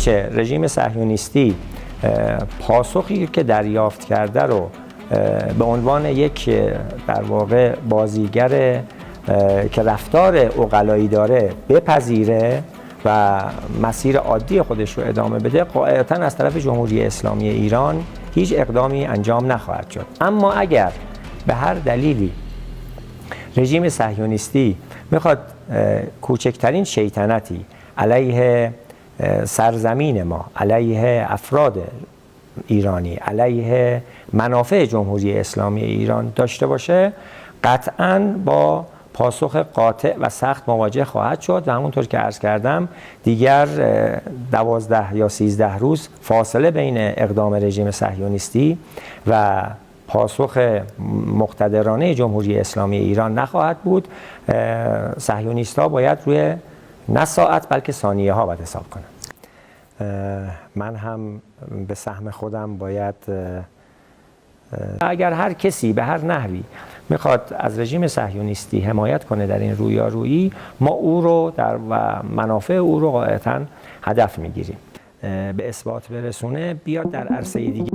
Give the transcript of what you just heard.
چنانچه رژیم صهیونیستی پاسخی که دریافت کرده رو به عنوان یک در واقع بازیگر که رفتار عقلایی داره بپذیره و مسیر عادی خودش رو ادامه بده، قاعدتاً از طرف جمهوری اسلامی ایران هیچ اقدامی انجام نخواهد شد. اما اگر به هر دلیلی رژیم صهیونیستی میخواد کوچکترین شیطنتی علیه سرزمین ما، علیه افراد ایرانی، علیه منافع جمهوری اسلامی ایران داشته باشه، قطعاً با پاسخ قاطع و سخت مواجه خواهد شد و همونطور که عرض کردم دیگر 12 یا 13 روز فاصله بین اقدام رژیم صهیونیستی و پاسخ مقتدرانه جمهوری اسلامی ایران نخواهد بود. صهیونیست‌ها باید روی نه ساعت بلکه ثانیه ها باید حساب کنند. من هم به سهم خودم باید اگر هر کسی به هر نحوی میخواد از رژیم صهیونیستی حمایت کنه در این رویارویی، ما او رو و منافع او رو قاعدتاً هدف میگیریم. به اثبات برسونه بیاد در عرصه دیگه